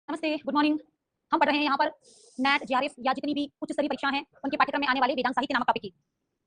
नमस्ते, good morning. हम पढ़ रहे हैं यहाँ पर नेट, जेआरएफ या जितनी भी उच्च स्तरीय परीक्षाएं हैं, उनके पाठ्यक्रम में आने वाले वेदांत साहित्य नामक टॉपिक की।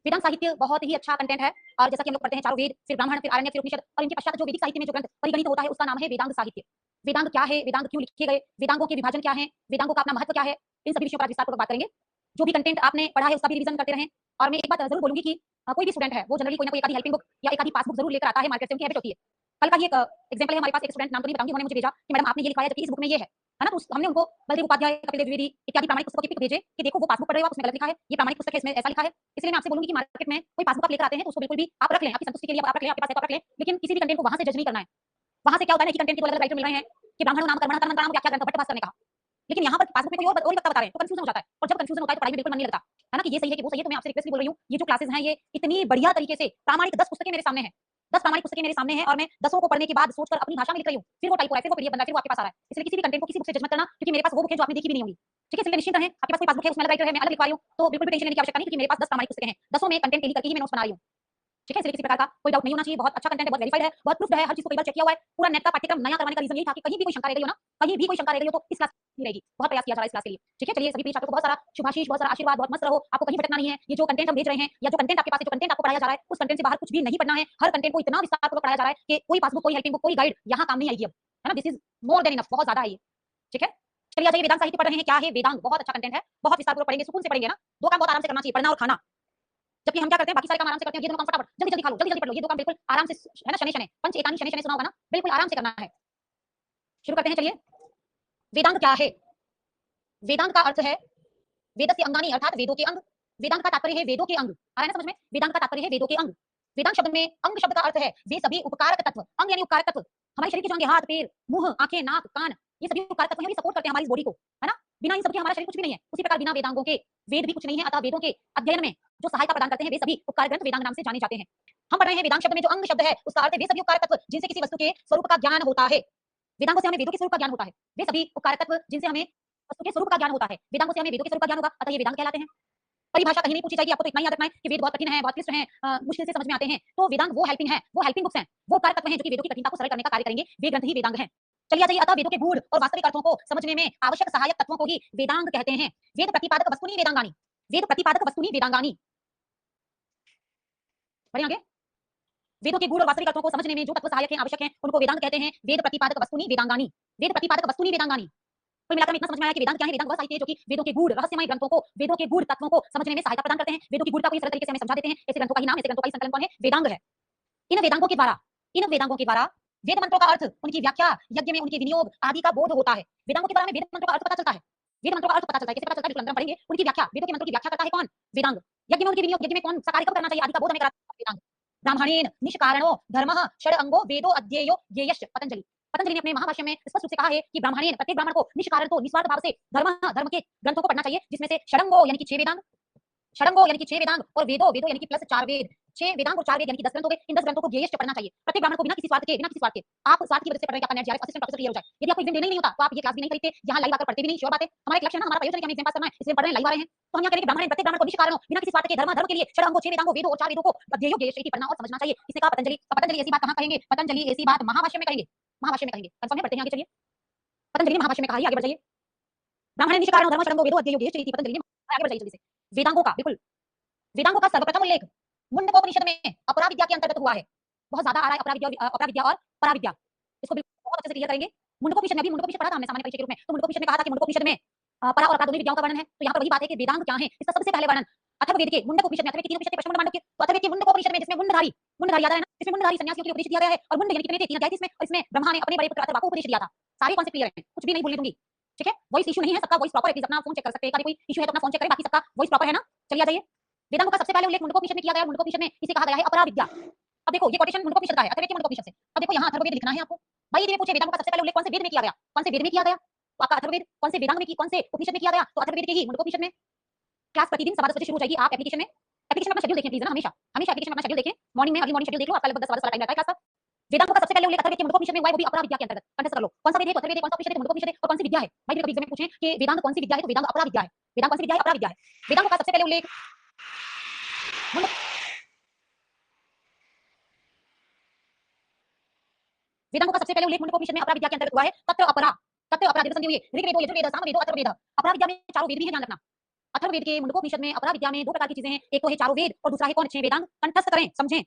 वेदांत साहित्य बहुत ही अच्छा कंटेंट है और जैसा कि हम लोग पढ़ते हैं चारों वेद, फिर ब्राह्मण, फिर आरण्यक, फिर उपनिषद और इनके पश्चात जो वैदिक साहित्य में जो ग्रंथ परिगणित होता है उसका नाम है वेदांत साहित्य। वेदांत क्या है, वेदांत क्यों लिखे गए, वेदांगों के विभाजन क्या है, वेदांगों का अपना महत्व क्या है, इन सभी विषयों पर आज विस्तारपूर्वक बात करेंगे। जो भी कंटेंट आपने पढ़ा है उसका भी रिवीजन करते रहें। और मैं एक बात जरूर बोलूंगी कि कोई भी स्टूडेंट है वो जनरली कोई ना कोई एक आधी हेल्पिंग बुक या एक आधी पासबुक जरूर लेकर आता है मार्केट से, उनकी हैबिट होती है। कल का ही एक एग्जांपल है, हमारे पास एक स्टूडेंट, नाम तो नहीं बताऊंगी, उन्होंने मुझे भेजा कि मैडम आपने ये लिखवाया जबकि इस बुक में ये है ना। तो हमने उनको बलदेव उपाध्याय, कपिल देव द्विवेदी इत्यादि प्रामाणिक पुस्तकों की पिक भेजे कि देखो वो पासबुक पढ़ रहे हो आप, उसमें गलत लिखा है, ये प्रामाणिक पुस्तक है इसमें ऐसा लिखा है। इसलिए मैं आपसे बोलूंगी कि मार्केट में कोई पासबुक आप लेकर आते हैं तो उसको बिल्कुल भी आप रख लें, आपकी संतुष्टि के लिए आप रख लें, आपके पास है तो आप रख लें, लेकिन किसी भी कंटेंट को वहां से जज नहीं करना है। वहां से क्या होता है कि कंटेंट के दो अलग राइटर मिल रहे हैं कि ब्राह्मणों नाम कर्मण कर्म नाम क्या क्या ग्रंथ भट्ट भास्कर ने कहा, लेकिन यहाँ पर पासबुक में कोई और ही वक्ता बता रहे हैं तो कंफ्यूजन हो जाता है। और जब कंफ्यूजन होता है तो पढ़ाई में बिल्कुल मन नहीं लगता है ना, कि ये सही है कि वो सही है। तो मैं आपसे रिक्वेस्ट बोल रही हूँ, ये जो क्लासेस हैं ये इतनी बढ़िया तरीके से प्रामाणिक 10 पुस्तकें मेरे सामने हैं, 10 प्रामाणिक पुस्तकें मेरे सामने हैं और मैं 10 को पढ़ने के बाद सोचकर अपनी भाषा में लिख रही हूँ, फिर वो टाइप हो रहा है, फिर वो पीडीएफ बन रहा है, फिर वो आपके पास आ रहा है। इसलिए किसी भी कंटेंट को किसी बुक से जज मत करना, क्योंकि मेरे पास वो बुक है जो आपने देखी भी नहीं होगी। ठीक है, इसलिए निश्चिंत रहें, आपके पास कोई पासबुक है उसमें अलग राइटर है, मैं अलग लिखवा रही हूँ, तो बिल्कुल भी टेंशन लेने की आवश्यकता नहीं, क्योंकि मेरे पास 10 प्रामाणिक पुस्तकें हैं, 10 में कंटेंट टेली करके ही मैं नोट्स बना रही हूँ। ठीक है, इसलिए किसी प्रकार का कोई डाउट नहीं होना चाहिए। बहुत अच्छा कंटेंट है, बहुत वेरीफाइड है, बहुत प्रूफ्ड है, हर चीज को कई बार चेक किया हुआ है। पूरा नेट का पाठ्यक्रम नया करवाने का रीजन यही था कि कहीं भी कोई शंका रह गई हो ना, कहीं भी कोई शंका रह गई हो तो इस क्लास में रहेगी। बहुत प्रयास किया जा रहा है इस क्लास के लिए। ठीक है, चलिए सभी प्रिय छात्रों को बहुत सारा शुभाशीष, बहुत सारा आशीर्वाद, बहुत मस्त रहो, आपको कहीं भटकना नहीं है। ये जो कंटेंट हम भेज रहे हैं या जो कंटेंट आपके पास है, जो कंटेंट आपको पढ़ाया जा रहा है, उस कंटेंट से बाहर कुछ भी नहीं पढ़ना है। हर कंटेंट को इतना विस्तारपूर्वक पढ़ाया जा रहा है कि कोई पासबुक, कोई हेल्पिंग बुक, कोई गाइड यहाँ काम नहीं आएगी अब, है ना। This is more than enough, बहुत ज्यादा है ये। ठीक है, चलिए आ जाइए, वेदांत साहित्य पढ़ रहे हैं, क्या है वेदांत, बहुत अच्छा कंटेंट है, बहुत विस्तारपूर्वक पढ़ेंगे, सुकून से पढ़ेंगे ना। दो काम बहुत आराम से करना चाहिए, पढ़ना और खाना। जबकि हम क्या करते हैं, बाकी सारे काम आराम से करते हैं, ये दोनों काम फटाफट जल्दी जल्दी खा लो, जल्दी जल्दी पढ़ लो, ये दो काम बिल्कुल आराम से, है ना, शनि शनि पंच एकानी शनि शनि सुना होगा ना, बिल्कुल आराम से करना है। शुरू करते हैं, चलिए। वेदांत क्या है? वेदांत का अर्थ है वेदस्य अंगानि, अर्थात वेदों के अंग। वेदांत का तात्पर्य है वेदों के अंग, आ रहा है ना समझ में? वेदांत का तात्पर्य है वेदों के अंग। वेदांत शब्द में अंग शब्द का अर्थ है वे सभी उपकारक तत्व। अंग यानी उपकारक तत्व, हमारे शरीर के जो अंग, हाथ पैर मुंह आंखें नाक कान, ये सभी उपकारक तत्व हैं, सपोर्ट करते हैं हमारी बॉडी को, है ना। बिना इन सबके हमारा शरीर कुछ भी नहीं है। उसी प्रकार बिना वेदांगों के वेद भी कुछ नहीं है। अतः वेदों के अध्ययन में जो सहायता प्रदान करते हैं वे सभी उपकार ग्रंथ वेदांग नाम से जाने जाते हैं। हम पढ़ रहे हैं वेदांत शब्द में जो अंग शब्द है उसका अर्थ है वे सभी उपकारक तत्व जिनसे किसी वस्तु के स्वरूप का ज्ञान होता है। वेदांगों से हमें वेदों के स्वरूप का ज्ञान होता है, वे सभी उपकारक तत्व जिनसे हमें वस्तु के स्वरूप का ज्ञान होता है। वेदांगों से हमें वेदों के स्वरूप का ज्ञान होगा, अतः ये वेदांग कहलाते हैं। परिभाषा कहीं नहीं पूछी जाएगी, आपको तो इतना ही याद रखना है कि वेद बहुत कठिन है, बहुत क्लिष्ट है, मुश्किल से समझ में आते हैं। तो वेदांग वो हेल्पिंग है, वो हेल्पिंग बुक्स हैं, वो कारक तत्व हैं जो कि वेदों की कठिनता को सरल करने का कार्य करेंगे, वे ग्रंथ ही वेदांग हैं। चलिए आ जाइए, अतः वेदों के गूढ़ और वास्तविक अर्थों को समझने में आवश्यक सहायक तत्वों को ही वेदांग कहते हैं। वेद प्रतिपादक वस्तुनि वेदांगानि, वेद प्रतिपादक वस्तुनि वेदांगानि। बढ़िया आगे। वेदों के गूढ़ और वास्तविक अर्थों को समझने में जो तत्व सहायक हैं, आवश्यक हैं, उनको वेदांग कहते हैं। वेद प्रतिपादक वस्तुनि वेदांगानि, वेद प्रतिपादक वस्तुनि वेदांगानि। कुल मिलाकर इतना समझ में आया कि वेदांत क्या है। वेदांत वह साहित्य है जो कि वेदों के गूढ़ रहस्यमय ग्रंथों को, वेदों के गूढ़ तत्वों को समझने में सहायता प्रदान करते हैं। वेदों की गूढ़ता को इस सरल तरीके से हमें समझा देते हैं। ऐसे ग्रंथों का ही नाम, ऐसे ग्रंथों का ही संकलन कौन है? वेदांग है। इन वेदांगों के द्वारा वेद मंत्रों का अर्थ, उनकी व्याख्या, यज्ञ में उनके विनियोग आदि का बोध होता है। वेदांगों के द्वारा हमें वेद मंत्रों का अर्थ पता चलता है। वेद मंत्रों का अर्थ पता चलता है, कैसे पता चलता है? बिल्कुल अंदर पढ़ेंगे। उनकी व्याख्या, वेदों के मंत्रों की व्याख्या करता है कौन? वेदांग। यज्ञ में उनके विनियोग, यज्ञ में कौन सा कार्य कब करना चाहिए आदि का बोध हमें कराता है वेदांग। ब्राह्मणेन निष्कारणो धर्मः षड अंगो वेदो अध्येयो ज्ञेयश्च। पतंजलि, पतंजलि ने अपने महाभाष्य में स्पष्ट रूप से कहा है कि ब्राह्मणेन, प्रत्येक ब्राह्मण को, निष्कारण तो निस्वार्थ भाव से, धर्म के ग्रंथों को पढ़ना चाहिए, जिसमें से षडंगो यानी कि 6 वेदांग, षडंगो यानी कि 6 वेदांग, और वेदो, वेदो यानी कि प्लस 4 वेद, 6 वेदांग और 4 वेद यानी कि 10 ग्रंथ हो गए। इन 10 ग्रंथों को ज्ञेयश्च पढ़ना चाहिए प्रत्येक ब्राह्मण को, बिना किसी स्वार्थ के, बिना किसी स्वार्थ के। आप स्वार्थ की वजह से पढ़ रहे हैं कि आपका net GRF assistant professor clear हो जाए, यदि आपको एग्जाम देना ही नहीं होता तो आप ये क्लास भी नहीं खरीदते, यहाँ लाइव आकर पढ़ते भी नहीं। श्योर बात है, हमारा एक लक्ष्य है ना, हमारा प्रयोजन है कि हमें एग्जाम पास करना है, इसलिए पढ़ रहे हैं, लाइव आ रहे हैं। तो हम यहाँ करेंगे ब्राह्मण, प्रत्येक ब्राह्मण को निष्कारण, बिना किसी स्वार्थ के, धर्म के लिए षडंगो, 6 वेदांगों, वेदों और 4 वेदों को अध्येयो ज्ञेयश्च पढ़ना और समझना चाहिए। इसे कहा पतंजलि। पतंजलि ऐसी बात कहाँ कहेंगे? पतंजलि ऐसी बात महाभाष्य में कहेंगे, महाभाष्य में कहेंगे। कंफर्म है? पढ़ते हैं आगे, चलिए। पतंजलि ने महाभाष्य में कहा, आगे बढ़ जाइए। ब्राह्मण निष्कारण धर्म षडंगो वेदो अध्येयो ज्ञेयश्च, पतंजलि ने, आगे बढ़ जाइए जल्दी से। वेदांगों का, बिल्कुल, वेदांगों का सर्वप्रथम उल्लेख मुंडकोपनिषद में अपराविद्या के अंतर्गत हुआ है। बहुत ज्यादा आ रहा है अपराविद्या और पराविद्या, इसको बिल्कुल बहुत अच्छे से क्लियर करेंगे। मुंडकोपनिषद में, अभी मुंडकोपनिषद पढ़ा था हमने सामान्य परिचय के रूप में, तो मुंडकोपनिषद ने कहा था कि मुंडकोपनिषद में परा और अपरा दोनों विद्याओं का वर्णन है। तो यहाँ पर वही बात है कि वेदांग क्या है, इसका सबसे पहले वर्णन अथर्ववेद के मुंडकोपनिषद में, अथर्ववेद के 3 उपनिषद थे, पश्चिम मांडव्य के, तो अथर्ववेद के मुंडकोपनिषद में, जिसमें मुंडधारी, मुंडधारी याद है ना, जिसमें मुंडधारी सन्यासियों के लिए उपदेश दिया गया है, और मुंड यानी कितने थे? 3 अध्याय थे इसमें, और इसमें ब्रह्मा ने अपने बड़े पुत्र अथर्वा को उपदेश दिया था। सारे कॉन्सेप्ट क्लियर है, कुछ भी नहीं भूलने दूंगी। ठीक है, वॉइस इशू नहीं है, सबका वॉइस प्रॉपर है, प्लीज अपना फोन चेक कर सकते हैं, कोई इशू है तो अपना फोन चेक करें, बाकी सबका वॉइस प्रॉपर है ना। चलिए आ जाइए। वेदांगों का सबसे पहले उल्लेख मुंडकोपनिषद में किया गया है। मुंडकोपनिषद में इसे कहा गया है अपराविद्या। अब देखो, ये कोटेशन मुंडकोपनिषद का है, अथर्ववेद के मुंडकोपनिषद से। अब देखो यहाँ अथर्ववेद लिखना है आपको। भाई यदि मैं पूछे वेदांगों का सबसे पहले उल्लेख कौन से वेद में किया गया, कौन से वेद में किया गया, तो आपका अथर्ववेद। कौन से वेदांग में की, कौन से उपनिषद में किया गया, तो अथर्ववेद के ही मुंडकोपनिषद में। क्लास प्रतिदिन सवा 10 बजे शुरू हो जाएगी। आप एप्लीकेशन में अपना शेड्यूल देखें प्लीज ना, हमेशा हमेशा एप्लीकेशन में अपना शेड्यूल देखें। मॉर्निंग में, अर्ली मॉर्निंग शेड्यूल देख लो, आपका लगभग 10 वाला टाइम रहता है क्लास का। वेदांगों का सबसे पहले उल्लेख अथर्ववेद के मुंडकोपनिषद में हुआ है, वो भी अपराविद्या के अंतर्गत। कंठस्थ कर लो, कौन सा वेद है? तो अथर्ववेद है, कौन सा उपनिषद है? मुंडकोपनिषद है, और कौन सी विद्या है? भाई कभी एग्जाम में पूछे कि वेदांत कौन सी विद्या है, तो वेदांत अपराविद्या है। वेदांत कौन सी विद्या है? अपराविद्या है। वेदांगों का सबसे पहले उल्लेख वेदांगों का सबसे पहले उल्लेख मुंडकोपनिषद में अपराविद्या के अंतर्गत हुआ है। तत्र अपरा, तत्व अपराध संधि हुई ऋग्वेदो यजुर्वेद सामवेदो अथर्ववेद। अपरा विद्या में चारों वेद भी हैं, ध्यान रखना। अथर्ववेद के मुंडकोपनिषद में अपरा विद्या में दो प्रकार की चीजें हैं, एक तो है चारों वेद और दूसरा है कौन? 6 वेदांग। कंठस्थ करें, समझें। आ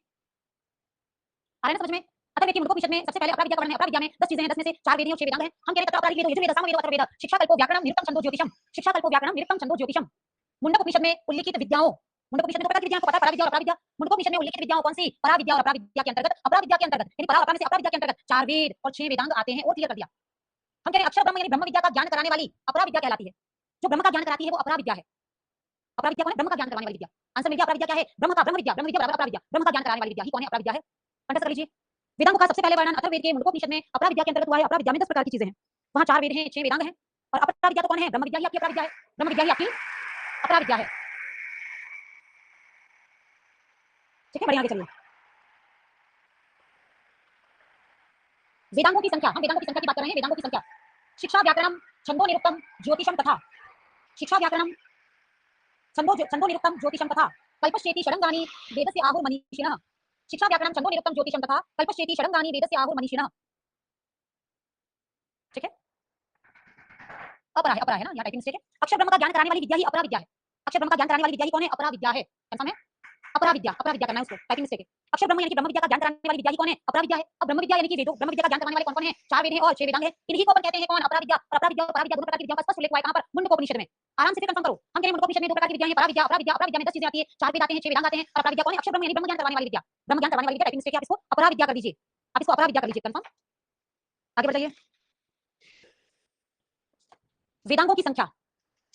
रहा है ना समझ में? अथर्ववेद के मुंडकोपनिषद में सबसे पहले अपरा विद्या का वर्णन है। अपरा विद्या में 10 चीजें हैं, 10 में से 4 वेद हैं और 6 वेदांग हैं। हम कह रहे हैं तत्र अपराधि वेदो यजुर्वेद सामवेदो अथर्ववेद। शिक्षा कल्पो व्याकरणम निरुक्तम छंदो ज्योतिषम। शिक्षा कल्पो व्याकरणम निरुक्तम छंदो ज्योतिषम। मुंडकोपनिषद में उल्लिखित विद्याओं, मुंडकोपनिषद में दो प्रकार की विद्याओं को पता है, परा विद्या और अपरा विद्या। मुंडकोपनिषद में उल्लिखित विद्याओं कौन सी? परा विद्या और अपरा विद्या के अंतर्गत, अपरा विद्या के अंतर्गत यानी परा और अपरा में से अपरा विद्या के अंतर्गत 4 वेद और 6 वेदांग आते हैं और क्लियर कर दिया। हम कह रहे हैं अक्षर ब्रह्म यानी ब्रह्म विद्या का ज्ञान कराने वाली अपरा विद्या कहलाती है। जो ब्रह्म का ज्ञान कराती है वो अपरा विद्या है। अपरा विद्या कौन है? ब्रह्म का ज्ञान कराने वाली विद्या। आंसर मिल गया। अपरा विद्या क्या है? ब्रह्म का, ब्रह्म विद्या, ब्रह्म विद्या बराबर अपरा विद्या, ब्रह्म का ज्ञान कराने वाली विद्या ही कौन है? अपरा विद्या है। कंठस्थ कर लीजिए। वेदांगों का सबसे पहले वर्णन अथर्ववेद के मुंडकोपनिषद में अपरा विद्या के अंतर्गत हुआ है। अपरा विद्या में 10 प्रकार की चीजें हैं, वहां 4 वेद हैं, 6 वेदांग हैं और अपरा विद्या तो कौन है? ब्रह्म विद्या ही आपकी अपरा विद्या है। ब्रह्म विद्या ही आपकी अपरा विद्या है। ठीक है, बढ़िया, आगे चलिए। वेदांगों की संख्या, हम वेदांगों की संख्या की बात कर रहे हैं। वेदांगों की संख्या शिक्षा व्याकरणम छंदो निरुक्तम ज्योतिषम तथा शिक्षा व्याकरणम छंदो निरुक्तम ज्योतिषम तथा कल्पश्चेति षडंगानि वेदस्य आहुर मनीषिणः। शिक्षा व्याकरणम छंदो निरुक्तम ज्योतिषम तथा कल्पश्चेति षडंगानि वेदस्य आहुर मनीषिणः। ठीक है, अपरा है ना, यहाँ टाइपिंग मिस्टेक है। अक्षर ब्रह्म का ज्ञान कराने वाली विद्या ही अपरा विद्या है। अक्षर ब्रह्म का ज्ञान कराने वाली विद्या ही कौन है? अपरा विद्या है। कंफर्म है? अपरा विद्या करना है उसको, टाइपिंग मिस्टेक है। अक्षर ब्रह्म यानी कि ब्रह्म विद्या का ज्ञान कराने वाली विद्या ही कौन है? अपरा विद्या है। अब ब्रह्म विद्या यानी कि वेदों, ब्रह्म विद्या का ज्ञान कराने वाले कौन-कौन हैं? 4 वेद हैं और 6 वेदांग हैं। इन्हीं को अपन कहते हैं कौन? अपरा विद्या। और अपरा विद्या और परा विद्या दोनों प्रकार की विद्याओं का स्पष्ट उल्लेख हुआ है कहां पर? मुंडकोपनिषद में। आराम से फिर कंफर्म करो। हम कह रहे हैं मुंडकोपनिषद में 2 प्रकार की विद्या हैं, परा विद्या, अपरा विद्या। अपरा विद्या में 10 चीजें आती है, 4 वेद आते हैं, 6 वेदांग आते हैं और अपरा विद्या कौन है? अक्षर ब्रह्म यानी ब्रह्म ज्ञान करवाने वाली विद्या। ब्रह्म ज्ञान करवाने वाली विद्या, टाइपिंग मिस्टेक है, आप इसको अपरा विद्या कर दीजिए। आप इसको अपरा विद्या कर लीजिए, कंफर्म। आगे बढ़ जाइए। वेदांगों की संख्या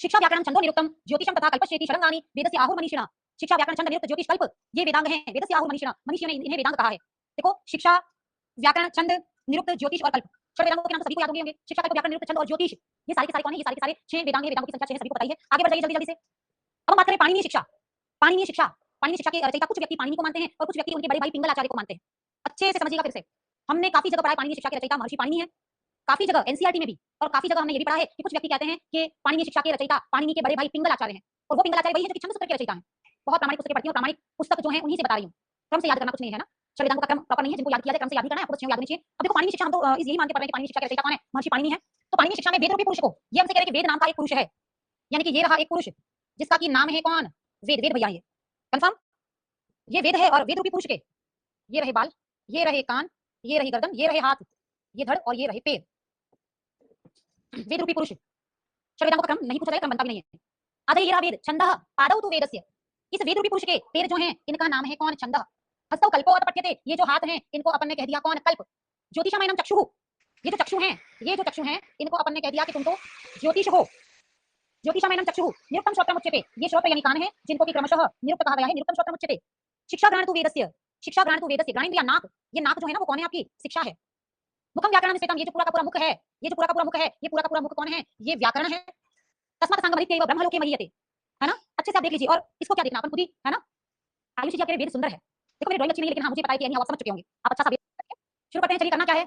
शिक्षा व्याकरण छंदो निरुक्तम ज्योतिषम तथा कल्पश्चेति षडंगानि वेदस्य आहुर मनीषिणः। शिक्षा व्याकरण छंद निरुक्त ज्योतिष कल्प ये वेदांग हैं, वेदस्य आहुर मनीषिणः। मनीषियों ने इन्हें वेदांग कहा है। देखो, शिक्षा व्याकरण छंद निरुक्त ज्योतिष और कल्प, छह वेदांगों के नाम तो सभी को याद होंगे। शिक्षा कल्प व्याकरण निरुक्त छंद और ज्योतिष, ये सारे के सारे कौन है? ये सारे के सारे 6 वेदांग हैं। वेदांगों की संख्या 6 है, सभी को पता ही है। आगे बढ़ जाइए जल्दी जल्दी से। अब हम बात करें पाणिनीय शिक्षा। पाणिनीय शिक्षा, पाणिनीय शिक्षा के रचयिता कुछ व्यक्ति पाणिनि को मानते हैं और कुछ व्यक्ति उनके बड़े भाई पिंगल आचार्य को मानते हैं। अच्छे से समझिएगा फिर से। हमने काफी जगह पढ़ा है पाणिनीय शिक्षा के रचयिता महर्षि पाणिनि है, काफी जगह एनसीईआरटी में भी, और काफी जगह हमने ये भी पढ़ा है कि कुछ व्यक्ति कहते हैं कि पाणिनीय शिक्षा के रचयिता पाणिनि के बड़े भाई पिंगल आचार्य हैं और वो पिंगल आचार्य वही है जो कि छंद सूत्र के रचयिता हैं। बहुत प्रामाणिक पुस्तकें पढ़ती हूं, प्रामाणिक पुस्तक जो है उन्हीं से बता रही हूं। क्रम से याद करना कुछ नहीं है ना, वेदांगों का क्रम प्रॉपर नहीं है, जिनको याद किया जाए क्रम से याद नहीं करना है, आपको बच्चों याद नहीं चाहिए। अब देखो पाणिनीय शिक्षा हम तो यही मान के पढ़ रहे हैं कि पाणिनीय शिक्षा के रचयिता कौन है? महर्षि पाणिनि है। तो पाणिनीय शिक्षा में वेद रूपी पुरुष को, ये हमसे कह रहे हैं कि वेद नाम का एक पुरुष है, यानी कि ये रहा एक पुरुष जिसका की नाम है कौन? वेद। वेद भैया, ये कंफर्म, ये वेद है। और वेद रूपी पुरुष के ये रहे बाल, ये रहे कान, ये रही गर्दन, ये रहे हाथ, ये धड़ और ये रहे पैर। वेद रूपी पुरुष। वेदांगों का क्रम नहीं पूछा जाए, क्रम बनता भी नहीं है। आ जाइए, ये रहा वेद। छंदः पादौ तु वेदस्य। इस वेद रूपी पुरुष के पैर जो हैं इनका नाम है कौन? छंदः। हस्तौ कल्पो अतपठ्यते, ये जो हाथ हैं इनको अपन ने कह दिया कौन? कल्प। ज्योतिषामयनम चक्षुः, ये जो चक्षु हैं, ये जो चक्षु हैं इनको अपन ने कह दिया कि तुम तो ज्योतिष हो। ज्योतिषामयनम चक्षुः निरुक्तम श्रोत्रम उच्यते, ये श्रोत्र यानी कान है जिनको कि क्रमशः निरुक्त कहा गया है, निरुक्तम श्रोत्रम उच्यते। शिक्षा ग्रहण तु वेदस्य, शिक्षा ग्रहण तु वेदस्य। ग्रहण दिया नाक, ये नाक जो है ना वो कौन है? आपकी शिक्षा है। मुखम व्याकरणम स्मृतम, ये जो पूरा का पूरा मुख है, ये जो पूरा का पूरा मुख है, ये पूरा का पूरा मुख कौन है? ये व्याकरण है। तस्मात् संगमहित्यैव ब्रह्मलोके महीयते, है ना? अच्छे से आप देख लीजिए। और इसको क्या देखना अपन खुद ही, है ना? आयुष जी आपके वेद सुंदर है। देखो मेरी ड्राइंग अच्छी नहीं है लेकिन हाँ मुझे पता है कि आप समझ चुके होंगे, आप अच्छा सा वेद शुरू करते हैं। चलिए, करना क्या है?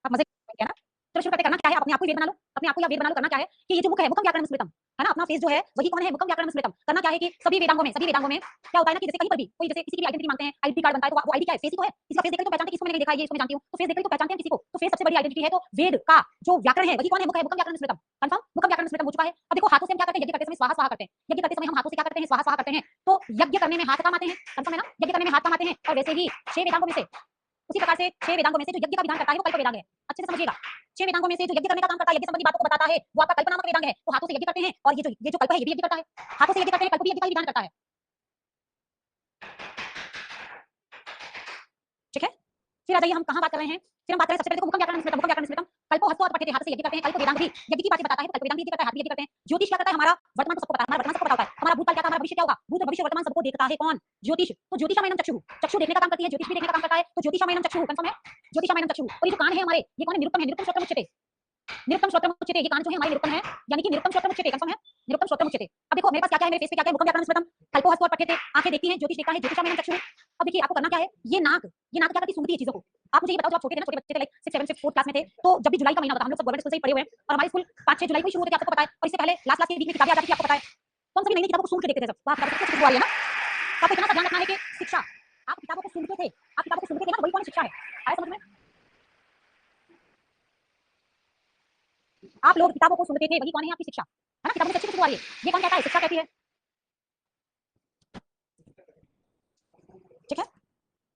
आप मजे है ना? चलो शुरू करते हैं। करना क्या है? आप अपने आप को वेद बना लो, अपने आप को या वेद बना लो। करना क्या है कि ये जो मुख है मुखम व्याकरणम स्मृतम, है ना? अपना फेस जो है वही कौन है? मुखम व्याकरणम स्मृतम। करना क्या है कि सभी वेदांगों में क्या होता है ना कि जैसे कहीं पर भी कोई जैसे किसी की भी आइडेंटिटी मांगते हैं, आईडी कार्ड बनता है, तो वो आईडी क्या है? फेस ही तो है। इसका फेस देखकर तो पहचानते हैं, किसको मैंने देखा है, ये इसको मैं जानती हूँ, तो फेस देखकर तो पहचानते हैं किसी को। तो फेस सबसे बड़ी आइडेंटिटी है। तो वेद का जो व्याकरण है वही कौन है? मुख है, मुखम व्याकरणम स्मृतम। कंफर्म, मुखम व्याकरणम स्मृतम हो चुका है। अब देखो हाथों से हम क्या करते हैं? यज्ञ करते समय स्वाहा स्वाहा करते हैं। यज्ञ करते समय हम हाथों से क्या करते हैं? स्वाहा स्वाहा करते हैं। तो यज्ञ करने में हाथ काम आते हैं, कंफर्म है ना? यज्ञ करने में हाथ काम आते हैं। और वैसे ही 6 वेदांगों में से, उसी प्रकार से 6 वेदांगों में से जो यज्ञ का विधान करता है वो कल्प वेदांग है। अच्छे से समझिएगा। 6 वेदांगों में से जो यज्ञ करने का काम करता है, यज्ञ संबंधी बातों को बताता है, वो आपका कल्प नामक वेदांग है। तो हाथों से यज्ञ करते हैं और ये जो कल्प है ये भी यज्ञ करता है। हाथों से यज्ञ करते हैं, कल्प भी यज्ञ का विधान करता है। ठीक है, फिर आ जाइए हम कहां बात कर रहे हैं? फिर हम बात करें सबसे पहले तो मुखम व्याकरण स्मृतम। मुखम व्याकरण स्मृतम कल्पो हस्तो अतपठ्यते, हाथ से यज्ञ करते हैं। कल्प वेदांग भी यज्ञ की बातें बताता है, तो कल्प वेदांग भी यज्ञ करता है, हाथ भी यज्ञ करते हैं। ज्योतिष क्या करता है? हमारा वर्तमान को सबको पता है, हमारा वर्तमान सबको पता होता है, हमारा भूतकाल क्या था, हमारा भविष्य क्या होगा। भूत भविष्य वर्तमान सबको देखता है कौन? ज्योतिष। तो ज्योतिषामयनम चक्षुः, चक्षु देखने का काम करती है, ज्योतिष भी देखने का काम करता है। तो ज्योतिषामयनम चक्षुः, कंफर्म है? ज्योतिषामयनम चक्षुः। और ये जो कान है हमारे, ये कौन है? निरुक्तम है, निरुक्तम श्रोत्रम उच्यते। निरुक्तम श्रोत्रम उच्यते, ये कान जो है हमारे निरुक्तम है, यानी कि निरुक्तम श्रोत्रम उच्यते, कंफर्म है? निरुक्तम श्रोत्रम उच्यते। अब देखो मेरे पास क्या-क्या है, मेरे फेस पे क्या-क्या है? मुखम व्याकरण स्मृतम, कल्पो हस्तो अतपठ्यते, आंखें देखती हैं, ज्योतिष देखता है, ज्योतिषामयनम चक्षुः। अब देखिए आपको करना क्या है? ये नाक क्या करती है? सूंघती है चीजों को। आप मुझे ये बताओ, जब आप छोटे थे ना, छोटे बच्चे थे, लाइक 6, 7, 4 क्लास में थे, तो जब भी जुलाई का महीना होता था, हम लोग सब गवर्नमेंट स्कूल से ही पढ़े हुए हैं और हमारे स्कूल 5-6 जुलाई को ही शुरू होते थे, आपको पता है। और इससे पहले लास्ट के बीच में किताबें आ जाती थी, आपको पता है। तो हम सभी नई-नई किताबों को सूंघ के देखते थे सब। तो आप किताबों को आ रही है ना? तो आपको इतना सा ध्यान रखना है कि शिक्षा, आप किताबों को सूंघते थे, आप किताबों को सूंघते थे ना, वही कौन शिक्षा है। आया समझ में? आप लोग किताबों को सुनते थे, वही कौन है आपकी शिक्षा, है ना? किताबों में अच्छी खुशबू आ रही है, ये कौन कहता है? शिक्षा कहती है। ठीक है।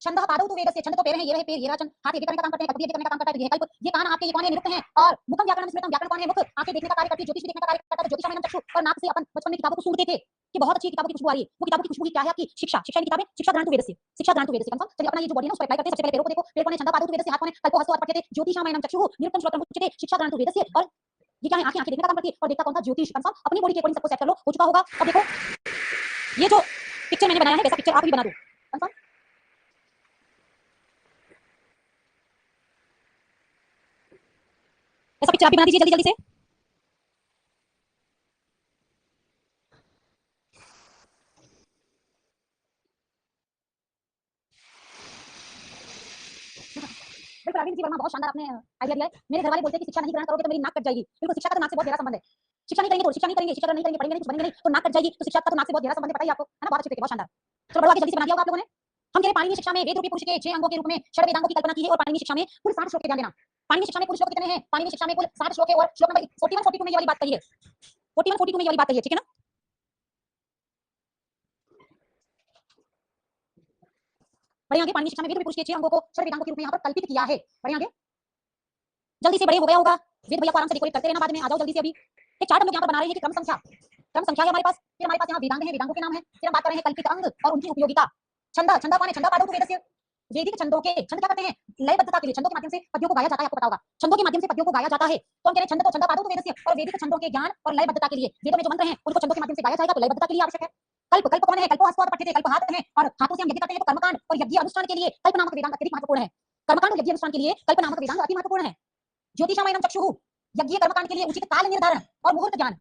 छंदः पादौ तु वेदस्य, छंद तो पैर हैं, ये रहे पैर, ये रहा छंद, हाथ ये भी करने का काम करते हैं, कल्प भी ये भी करने का काम करता है, तो ये है कल्प। ये कान आपके, ये कौन है? निरुक्त हैं। और मुखम व्याकरणम स्मृतम, व्याकरण कौन है? मुख। आंखें देखने का कार्य करती है, ज्योतिष भी देखने का कार्य करता है, ज्योतिषामयम चक्षु। और नाक से अपन बचपन में किताबों को सूंघते थे कि बहुत अच्छी किताबों की खुशबू आ रही है। वो किताबों की खुशबू ही क्या है? आपकी शिक्षा। शिक्षा की किताबें, शिक्षा ग्रंथु वेदस्य, शिक्षा ग्रंथु वेदस्य। कंफर्म? चलिए अपना ये जो बॉडी है ना उसको अप्लाई करते हैं। सबसे पहले पैरों को देखो, पैर कौन है? छंदः पादौ तु वेदस्य, हाथ कौन है? कल्पो हस्तो अर्पण्यते, ज्योतिषामयम चक्षुः, निरुक्तं श्रोत्रम् उच्यते, शिक्षा ग्रंथु वेदस्य। और ये क्या है? आंखें, आंखें देखने का काम करती है, और देखता कौन था? ज्योतिष। कंफर्म? अपनी बॉडी के अकॉर्डिंग सबको सेट कर लो, हो चुका होगा। अब देखो ये जो पिक्चर मैंने बनाया है, वैसा पिक्चर आप भी बना दो। कंफर्म? ऐसा पिक्चर आप भी बना दीजिए जल्दी जल्दी से। बिल्कुल अरविंद जी वर्मा, बहुत शानदार आपने आइडिया दिया है। मेरे घर वाले बोलते हैं कि शिक्षा नहीं ग्रहण करोगे तो मेरी नाक कट जाएगी। बिल्कुल, शिक्षा का तो नाक से बहुत गहरा संबंध है। शिक्षा नहीं करेंगे तो शिक्षा नहीं करेंगे, शिक्षा नहीं करेंगे, पढ़ेंगे नहीं, कुछ बनेंगे नहीं तो नाक कट जाएगी। तो शिक्षा का तो नाक से बहुत गहरा संबंध है, पता ही आपको, है ना? बहुत अच्छे तरीके, बहुत शानदार। चलो बढ़ो आगे, जल्दी से बना दिया होगा आप लोगों ने। हम कह रहे पाणिनि शिक्षा में वेद रूपी पुरुष के 6 अंगों के रूप में षड वेदांगों की कल्पना की है। और पाणिनि शिक्षा में कुल 60 श्लोक के, ध्यान देना। पाणिनि शिक्षा में कुल श्लोक कितने हैं? पाणिनि शिक्षा में कुल 60 श्लोक है। और श्लोक नंबर 41 42 में ये वाली बात कही है। 41 42 में ये वाली बात कही है, ठीक है ना? बढ़िया आगे, पाणिनि शिक्षा में वेद रूपी पुरुष के 6 अंगों को षड वेदांगों के रूप में यहाँ पर कल्पित किया है। बढ़िया आगे, जल्दी से, बड़े हो गया होगा। वेद भैया को आराम से डेकोरेट करते रहना, बाद में आ जाओ जल्दी से। अभी एक चार्ट हम लोग यहाँ पर बना रहे हैं कि क्रम संख्या, क्रम संख्या है हमारे पास। फिर हमारे पास यहाँ वेदांग है, वेदांगों के नाम है। फिर हम बात कर रहे हैं कल्पित अंग और उनकी उपयोगिता। छंद, छंद कौन है? छंद पादौ तु वेदस्य, वैदिक छंदों के, छंद क्या करते हैं? लयबद्धता के लिए, छंदों के माध्यम से पद्यों को गाया जाता है। आपको पता होगा छंदों के माध्यम से पद्यों को गाया जाता है। तो हम कह रहे हैं छंद तो छंद पादौ तु वेदस्य, और वैदिक छंदों के ज्ञान और लयबद्धता के लिए वेदों में जो मंत्र हैं उनको छंदों के माध्यम से गाया जाएगा, तो लयबद्धता के लिए आवश्यक है। कल्प, कल्प कौन है? कल्पो हस्तो पठ्यते, कल्प हाथ है और हाथों से हम यज्ञ करते हैं, तो कर्मकांड और यज्ञ अनुष्ठान के लिए कल्प नामक वेदांग अत्यधिक महत्वपूर्ण है। कर्मकांड और यज्ञ अनुष्ठान के लिए कल्प नामक वेदांग अति महत्वपूर्ण है। ज्योतिषामयम चक्षुः, यज्ञ कर्मकांड के लिए उचित काल निर्धारण और मुहूर्त ज्ञान,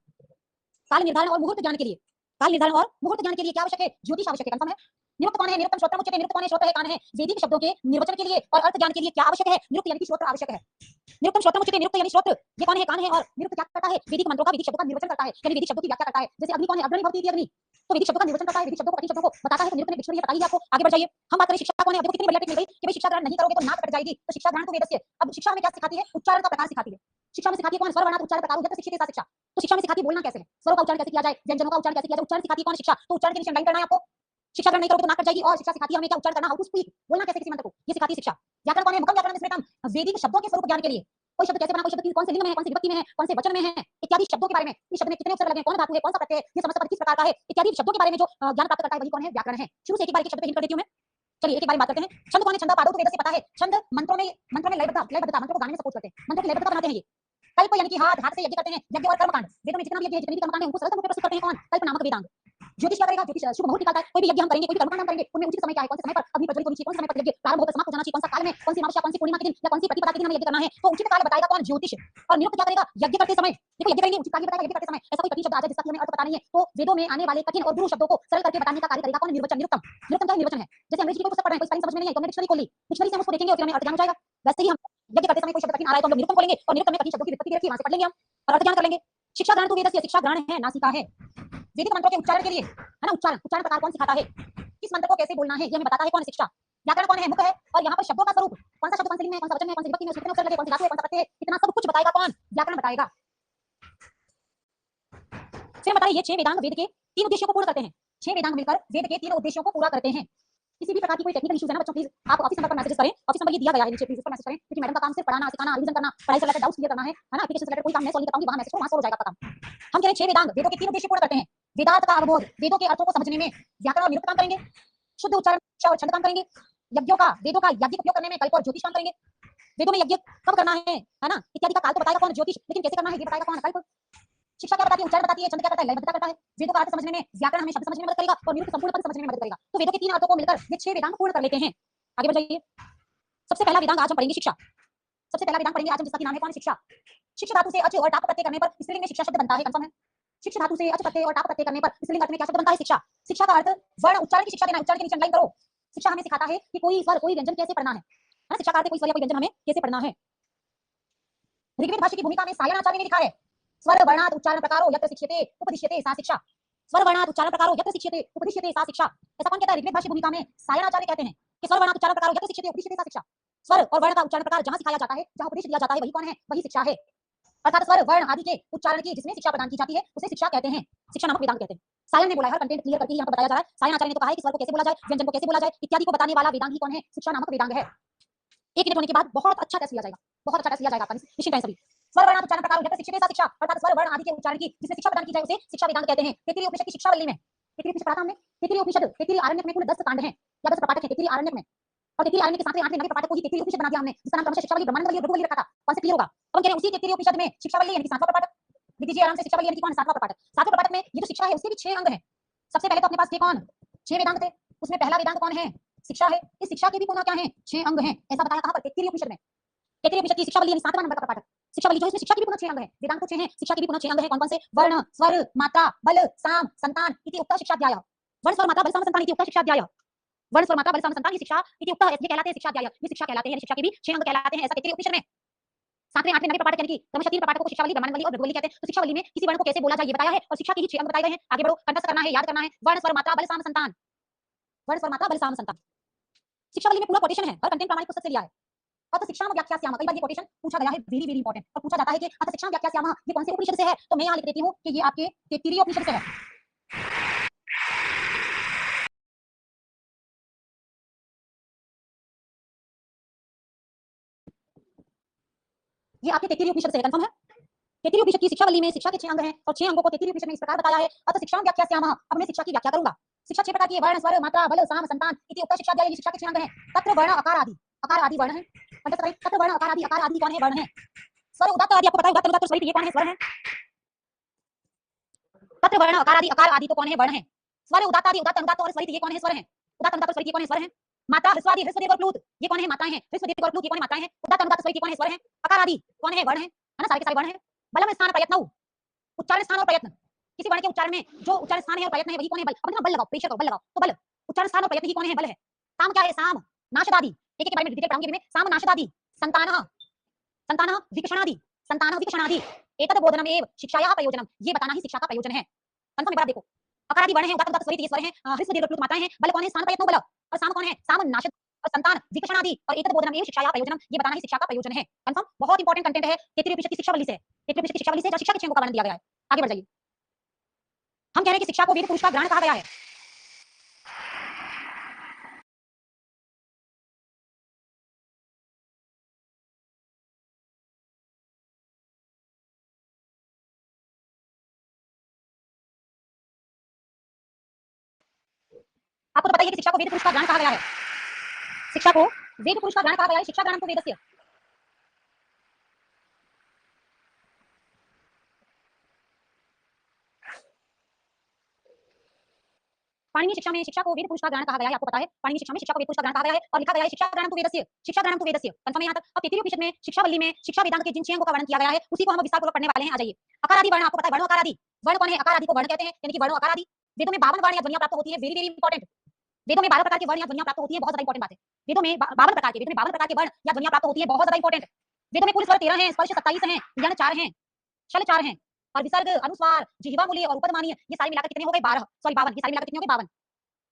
काल निर्धारण और मुहूर्त ज्ञान के लिए, काल निर्धारण और मुहूर्त ज्ञान के लिए क्या आवश्यक है? ज्योतिष आवश्यक है। कंफर्म है? निरुक्त कौन है? निरुक्तम श्रोत्रम उच्यते, निरुक्त कौन है? श्रोत्र है, कान है। वैदिक शब्दों के निर्वचन के लिए और अर्थ ज्ञान के लिए क्या आवश्यक है? निरुक्त यानी कि श्रोत्र आवश्यक है। निरुक्तम श्रोत्रम उच्यते, निरुक्त यानी श्रोत्र, ये कौन है? कान है। और निरुक्त क्या करता है? वैदिक मंत्रों का, वैदिक शब्दों का निर्वचन करता है, यानी वैदिक शब्दों की व्याख्या करता है। जैसे अग्नि कौन है? अग्नि भवति इति अग्नि, तो वैदिक शब्दों का निर्वचन करता है, वैदिक शब्दों को, कठिन शब्दों को बताता है। तो निरुक्त में डिक्शनरी बताइए आपको। आगे बढ़ जाइए, हम बात करें शिक्षा कौन है। अब देखो कितनी बढ़िया टिक मिल गई कि भाई शिक्षा ग्रहण नहीं करोगे तो नाक कट जाएगी, तो शिक्षा ग्रहण तो वेदस्य। अब शिक्षा में क्या सिखाती है? उच्चारण का प्रकार सिखाती है। शिक्षा में सिखाती है कौन? स्वर वर्णात् उच्चारण प्रकारो यत् शिक्षिते सा शिक्षा। तो शिक्षा में सिखाती है बोलना कैसे है, स्वरों का उच्चारण कैसे किया जाए, व्यंजनों का उच्चारण कैसे किया जाए, उच्चारण सिखाती है कौन? शिक्षा। तो उच्चारण के लिए अंडरलाइन करना है आपको। शिक्षा ग्रहण नहीं करोगे तो नाक कट जाएगी। और शिक्षा सिखाती है हमें क्या? उच्चारण करना, हाउ टू स्पीक, बोलना कैसे किसी मंत्र को, ये सिखाती है शिक्षा। व्याकरण कौन है? मुखम व्याकरणम स्मृतम, वैदिक शब्दों के स्वरूप ज्ञान के लिए, कोई शब्द कैसे बना, कोई शब्द कौन से लिंग में है, कौन से विभक्ति में है, कौन से वचन में है, इत्यादि शब्दों के बारे में, इस शब्द में कितने उपसर्ग लगे, कौन धातु है, कौन सा प्रत्यय है, ये समस्त पद किस प्रकार का है, इत्यादि शब्दों के बारे में जो ज्ञान प्राप्त करता है वही कौन है? व्याकरण है। शुरू से एक बार एक शब्द पे हिंट कर देती हूं मैं। चलिए एक एक बार बात करते हैं। छंद कौन है? छंद पादौ तु वेदस्य, पता है। छंद मंत्रों में, मंत्रों में लयबद्धता, लयबद्धता, मंत्रों को गाने में सपोर्ट करते हैं, मंत्रों की लयबद्धता बनाते हैं ये। कल्प यानी कि हाथ, हाथ से यज्ञ करते हैं, यज्ञ और कर्मकांड, वेदों में जितना भी यज्ञ है, जितने भी कर्मकांड है उनको सरल रूप में प्रस्तुत करते हैं कौन? कल्प नामक वेदांग। ज्योतिष क्या करेगा? ज्योतिष शुभ मुहूर्त निकालता है। कोई भी यज्ञ हम करेंगे, कोई भी कर्मकांड हम करेंगे, उनमें उचित समय क्या है, कौन से समय पर अग्नि प्रज्वलित होनी चाहिए, कौन से समय पर यज्ञ प्रारंभ होकर समाप्त हो जाना चाहिए, कौन सा काल में, कौन सी अमावस्या, कौन सी पूर्णिमा के दिन या कौन सी प्रतिपदा के दिन हमें यज्ञ करना है, तो उचित काल बताएगा कौन? ज्योतिष। और निरुक्त क्या करेगा? यज्ञ करते समय, देखो यज्ञ करेंगे, उचित काल बताएगा यज्ञ करते समय। ऐसा कोई कठिन शब्द आ जाए जिसका कि हमें अर्थ पता नहीं है, तो वेदों में आने वाले कठिन और गुरु शब्दों को सरल करके बताने का कार्य करेगा कौन? निर्वचन, निरुक्तम। निरुक्तम क्या है? निर्वचन है। जैसे अंग्रेजी की कोई पुस्तक पढ़ रहे हैं, कोई स्पेलिंग समझ में नहीं है तो हमने डिक्शनरी खोली, डिक्शनरी से हम उसको देखेंगे और फिर हमें अर्थ ज्ञान हो जाएगा। वैसे ही हम यज्ञ करते समय कोई शब्द कठिन आ रहा है तो हम लोग निरुक्तम खोलेंगे और निरुक्तम में कठिन शब्दों की व्युत्पत्ति देखी, वहां से पढ़ लेंगे हम और अर्थ ज्ञान कर लेंगे। शिक्षा ग्रहण तो वेदस्य, शिक्षा ग्रहण है, नासिका है। वैदिक मंत्रों के उच्चारण के लिए, है ना? उच्चारण, उच्चारण प्रकार कौन सिखाता है, किस मंत्र को कैसे बोलना है, ये हमें बताता है कौन? शिक्षा। व्याकरण कौन है? मुख है। और यहाँ पर शब्दों का स्वरूप, कौन सा शब्द कौन से लिंग में, कौन सा वचन में, कौन सी विभक्ति में, कितने उपसर्ग लगे, कौन सी धातु है, कौन सा प्रत्यय है, इतना सब कुछ बताएगा कौन? व्याकरण बताएगा। फिर बताइए ये 6 वेदांग वेद के 3 उद्देश्यों को पूर्ण करते हैं। 6 वेदांग मिलकर वेद के 3 उद्देश्यों को पूरा करते हैं। किसी भी प्रकार की कोई टेक्निकल इश्यूज है ना बच्चों, प्लीज आप ऑफिस नंबर पर मैसेज करें, ऑफिस नंबर ये दिया गया है नीचे, प्लीज इस पर मैसेज करें, क्योंकि मैडम का काम सिर्फ पढ़ाना, सिखाना, रिवीजन करना, पढ़ाई से रिलेटेड डाउट्स क्लियर करना है ना? एप्लीकेशन से रिलेटेड कोई काम मैं सॉल्व नहीं कर पाऊंगी, वहां मैसेज करो, वहां सॉल्व हो जाएगा आपका काम। हम कह रहे हैं 6 वेदांग वेदों के 3 उद्देश्य पूर्ण करते हैं। वेदार्थ का अवबोध, वेदों के अर्थों को समझने में व्याकरण और निरुक्त काम करेंगे। शुद्ध उच्चारण, शिक्षा और छंद काम करेंगे। यज्ञों का, वेदों का यज्ञ उपयोग करने में कल्प और ज्योतिष काम करेंगे। वेदों में यज्ञ कब करना है ना, इत्यादि का काल तो बताएगा कौन? ज्योतिष। लेकिन कैसे करना है ये बताएगा कौन? कल्प। शिक्षा क्या बताती है? उच्चारण बताती है। छंद क्या करता है? लयबद्धता करता है। वेदों का अर्थ समझने में, व्याकरण हमें शब्द समझने में मदद करेगा और निरुक्त संपूर्ण पद समझने में मदद करेगा। तो वेदों के 3 अर्थों को मिलकर ये 6 वेदांग पूर्ण कर लेते हैं। आगे बढ़ जाइए। सबसे पहला वेदांग आज हम पढ़ेंगे शिक्षा। सबसे पहला वेदांग पढ़ेंगे आज हम जिसका नाम है कौन? शिक्षा। शिक्षा धातु से अच और टाप प्रत्यय करने पर स्त्रीलिंग में शिक्षा शब्द बनता है। कंफर्म है? शिक्षा धातु से अच प्रत्यय और टाप प्रत्यय करने पर स्त्रीलिंग अर्थ में क्या शब्द बनता है? शिक्षा। शिक्षा का अर्थ वर्ण उच्चारण की शिक्षा देना। उच्चारण के नीचे अंडरलाइन करो। शिक्षा हमें सिखाता है कि कोई स्वर, कोई व्यंजन कैसे पढ़ना है ना? शिक्षा का अर्थ कोई स्वर या कोई व्यंजन हमें कैसे पढ़ना है। ऋग्वेद भाष्य की भूमिका में सायणाचार्य ने लिखा है, स्वर वर्णात् उच्चारण प्रकारो यत्र शिक्ष्यते उपदिश्यते सा शिक्षा। स्वर वर्णात् उच्चारण प्रकारो यत्र शिक्ष्यते उपदिश्यते सा शिक्षा। ऐसा कौन कहता है? ऋग्वेद भाष्य भूमिका में सायणाचार्य कहते हैं कि स्वर वर्णात् उच्चारण प्रकारो यत्र शिक्ष्यते उपदिश्यते सा शिक्षा। स्वर और वर्ण का उच्चारण प्रकार जहां सिखाया जाता है, जहां उपदेश दिया जाता है, वही कौन है? वही शिक्षा है। अर्थात स्वर वर्ण आदि के उच्चारण की जिसमें शिक्षा प्रदान की जाती है उसे शिक्षा कहते हैं, शिक्षा नामक वेदांग कहते हैं। सायन ने बोला है, हर कंटेंट क्लियर करके यहाँ पर बताया जा रहा है। सायन आचार्य ने तो कहा है कि स्वर को कैसे बोला जाए, व्यंजन को कैसे बोला जाए इत्यादि को बताने वाला वेदांग ही कौन है? शिक्षा नामक वेदांग है। 1 मिनट होने के बाद बहुत अच्छा टेस्ट लिया जाएगा, बहुत अच्छा टेस्ट लिया जाएगा आपका, निश्चित है सभी। स्वर वर्ण उच्चारण प्रकार उल्लेख शिक्षिते सा शिक्षा, अर्थात स्वर वर्ण आदि के उच्चारण की जिसमें शिक्षा प्रदान की जाए उसे शिक्षा वेदांग कहते हैं। तैत्तिरीय उपनिषद की शिक्षावल्ली में, तैत्तिरीय उपनिषद पढ़ा था हमने, तैत्तिरीय उपनिषद, तैत्तिरीय आरण्यक में कुल 10 कांड हैं या 10 प्रपाठक हैं तैत्तिरीय आरण्यक में, और तैत्तिरीय आरण्यक के 7वें 8वें 9वें प्रपाठक को ही तैत्तिरीय उपनिषद बना दिया हमने, जिसका नाम क्रमशः शिक्षावल्ली, ब्रह्मानंदवल्ली और भृगुवल्ली रखा था। कौन से क्लियर होगा? अब हम कह रहे हैं उसी तैत्तिरीय उपनिषद में शिक्षावल्ली यानी कि 7वां प्रपाठक, लिख दीजिए आराम से, शिक्षावल्ली यानी कि कौन? 7वां प्रपाठक। 7वें प्रपाठक में ये जो शिक्षा है उसके भी 6 अंग हैं। सबसे पहले तो अपने पास थे कौन? 6 वेदांत थे, उसमें पहला वेदांत कौन है? शिक्षा है। इस शिक्षा के भी पुनः क्या है? 6 अंग हैं, ऐसा बताया कहां पर? तैत्तिरीय उपनिषद में। तैत्तिरीय उपनिषद की शिक्षावल्ली यानी 7वां नंबर का प्रपाठक शिक्षावल्ली, जो इसमें शिक्षा के भी पुनः 6 अंग हैं, वेदांत तो 6 हैं, शिक्षा के भी पुनः 6 अंग हैं। कौन-कौन से? वर्ण, स्वर, मात्रा, बल, साम, संतान इति उक्ता शिक्षाध्याय। वर्ण, स्वर, मात्रा, बल, साम, संतान इति उक्ता शिक्षाध्याय। वर्ण, स्वर, मात्रा, बल, साम, संतान ये शिक्षा इति उक्ता, ये कहलाते हैं शिक्षाध्याय, ये शिक्षा कहलाते हैं, शिक्षा के भी 6 अंग कहलाते हैं, ऐसा तैत्तिरीय उपनिषद में। 7वें 8वें 9वें प्रपाठक यानी कि क्रमशः 3 प्रपाठकों को शिक्षावल्ली, ब्रह्मानंदवल्ली और भृगुवल्ली कहते हैं। तो शिक्षावल्ली में किसी वर्ण को कैसे बोला जाए ये बताया है, और शिक्षा के ही 6 अंग बताए गए हैं। आगे बढ़ो, कंठस्थ करना है, याद करना है। वर्ण, स्वर, मात्रा, बल, साम, संतान। वर्ण, स्वर, मात्रा, बल, साम, संतान। शिक्षावल्ली में पूरा कोटेशन है, हर कंटेंट प्रामाणिक पुस्तक से लिया है। अतः शिक्षाम व्याख्यास्यामः, कई बार ये कोटेशन पूछा गया है, वेरी वेरी इंपॉर्टेंट, और पूछा जाता है कि अतः शिक्षाम व्याख्यास्यामः ये कौन से उपनिषद से है? तो मैं यहाँ लिख देती हूँ कि ये आपके तैत्तिरीय उपनिषद से है। ये आपके तैत्तिरीय उपनिषद से है, कंफर्म है? तैत्तिरीय उपनिषद की शिक्षावल्ली में शिक्षा के 6 अंग हैं, और 6 अंगों को तैत्तिरीय उपनिषद में इस प्रकार बताया है। अतः शिक्षाम व्याख्यास्यामः, अब मैं शिक्षा की व्याख्या करूंगा। शिक्षा 6 प्रकार की है, वर्ण, स्वर, मात्रा, बल, साम, संतान इति उक्ता शिक्षाध्याय, ये शिक्षा के 6 अंग हैं। तत्र वर्ण आकार आदि, आकार आदि वर्ण है। कंठस्थ करें, तत्र वर्ण आकार आदि कौन है? वर्ण है। स्वर, उदात्त आदि आपको पता है, उदात्त अनुदात्त स्वरित ये कौन है? स्वर है। तत्र वर्ण आकार आदि तो कौन है? वर्ण है। स्वर, उदात्त आदि, उदात्त अनुदात्त और स्वरित ये कौन है? स्वर है। उदात्त अनुदात्त और स्वरित ये कौन है? स्वर है। मात्रा, ह्रस्व आदि, ह्रस्व दीर्घ और प्लूत ये कौन है? मात्राएं हैं। ह्रस्व दीर्घ और प्लूत ये कौन है? मात्राएं हैं। उदात्त अनुदात्त स्वरित ये कौन है? स्वर है। आकार आदि कौन है? वर्ण है ना, सारे के सारे वर्ण है। बलम स्थान प्रयत्न, उच्चारण स्थान और प्रयत्न, किसी वर्ण के उच्चारण में जो उच्चारण स्थान है और प्रयत्न है वही कौन है? बल। अब बल लगाओ, प्रेशर करो, बल लगाओ, तो बल, उच्चारण स्थान और प्रयत्न ही कौन है? बल है। साम क्या है? साम नाशदादि, एक एक के बारे में डिटेल पढ़ाऊंगी मैं। साम नाशदादि, संतानः, संतानः विकषणादि, संतानः विकषणादि एतद् बोधनम एव शिक्षायाः प्रयोजनम, ये बताना ही शिक्षा का प्रयोजन है। कंफर्म एक बार देखो, अकार आदि वर्ण है, उदात्त अनुदात्त स्वरित ये स्वर है, ह्रस्व दीर्घ प्लुत मात्राएं हैं। बल कौन है? स्थान प्रयत्नो बल, और साम कौन है? साम नाशद और संतान विकषणादि और एतद् बोधनम एव शिक्षायाः प्रयोजनम, ये बताना ही शिक्षा का प्रयोजन है। कंफर्म, बहुत इंपॉर्टेंट कंटेंट है, तैत्तिरीय उपनिषद की शिक्षावल्ली से, तैत्तिरीय उपनिषद की शिक्षावल्ली से शिक्षा के 6 अंगों का वर्णन दिया गया है। आगे बढ़ जाइए। हम कह रहे हैं कि शिक्षा को वेद पुरुष का ग्रहण कहा गया है। आपको तो पता ही है कि शिक्षा को वेद पुरुष का ग्रहण कहा गया है। शिक्षा को वेद पुरुष का ग्रहण कहा गया है, शिक्षा ग्रहण तो वेदस्य। पाणिनीय शिक्षा में शिक्षा को वेद पुरुष का ग्रहण कहा गया है, आपको पता है। पाणिनीय शिक्षा में शिक्षा को वेद पुरुष का ग्रहण कहा गया है और लिखा गया है शिक्षा ग्रहण तो वेदस्य, शिक्षा ग्रहण तो वेदस्य। कंफर्म है यहाँ तक? अब तैत्तिरीय उपनिषद में शिक्षावल्ली में शिक्षा वेदांत के जिन 6 अंगों का वर्णन किया गया है उसी को हम विस्तारपूर्वक पढ़ने वाले हैं। आ जाइए। अकार आदि वर्ण, आपको पता है वर्ण अकार आदि, वर्ण कौन है? अकार आदि को वर्ण कहते हैं, यानी कि वर्ण अकार आदि। वेदों में 52 वर्ण या ध्वनियां प्राप्त होती है, वेरी वेरी इंपॉर्टेंट। वेदों में 12 प्रकार के वर्ण या ध्वनियां प्राप्त होती है, बहुत ज्यादा इंपॉर्टेंट बात है। वेदों में 52 प्रकार के, वेदों में 52 प्रकार के वर्ण या ध्वनियां प्राप्त होती है, बहुत ज्यादा इंपॉर्टेंट। वेदों में कुल स्वर 13 हैं, स्पर्श 27 हैं, यण 4 हैं, शल 4 हैं, और विसर्ग, अनुस्वार, जिह्वा मूल्य और उपधमानीय ये सारे मिलाकर कितने हो गए? 12, सॉरी 52, ये सारे मिलाकर कितने हो गए? 52।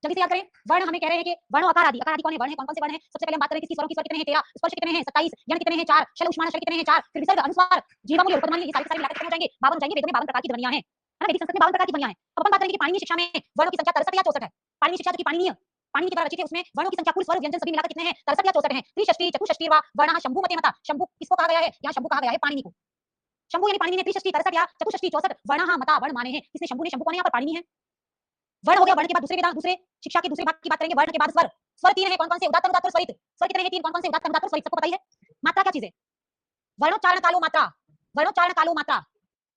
जल्दी से याद करें। वर्ण हमें कह रहे हैं कि वर्ण अकार आदि, अकार आदि कौन है? वर्ण है। कौन-कौन से वर्ण हैं? सबसे पहले हम बात करें किसकी, स्वरों की। स्वर कितने हैं? 13, स्पर्श कितने हैं? 27, यण कितने हैं? 4, शल उष्माण शल कितने हैं? 4, फिर विसर्ग, अनुस्वार, जिह्वा मूल्य, उपधमानीय ये सारे के सारे मिलाकर कितने हो जाएंगे? 52 हो जाएंगे। वेदों में 52 प्रकार की ध्वनियां हैं, है ना, वैदिक संस्कृत में 52 प्रकार की ध्वनियां हैं। अब अपन बात करेंगे कि पाणिनीय शिक्षा में वर्णों की संख्या 63 या 64 है। पाणिनीय शिक्षा जो कि पाणिनीय पाणिनि के द्वारा रचित है उसमें वर्णों की संख्या कुल स्वर व्यंजन सभी मिलाकर कितने हैं? 63 या 64 हैं। त्रिषष्टि, चतुष्षष्टि वा वर्णः शंभु मते मता, शंभु किसको कहा गया है? यहाँ शंभु कहा गया है पाणिनि को। शंभु यानी पाणिनि ने त्रिषष्टि 63 या चतुष्षष्टि 64 वर्णः मता वर्ण माने हैं, इसलिए शंभु ने, शंभु कौन है यहाँ पर? पाणिनि है। वर्ण हो गया, वर्ण के बाद दूसरे वेदांत, दूसरे शिक्षा के दूसरे भाग की बात करेंगे। वर्ण के बाद स्वर, स्वर 3 है, कौन-कौन से? उदात्त अनुदात्त और स्वरित। स्वर कितने हैं? 3, कौन-कौन से? उदात्त अनुदात्त और स्वरित, सबको पता ही है। मात्रा क्या चीज है? वर्णोच्चारण कालो मात्रा, वर्णोच्चारण कालो मात्रा,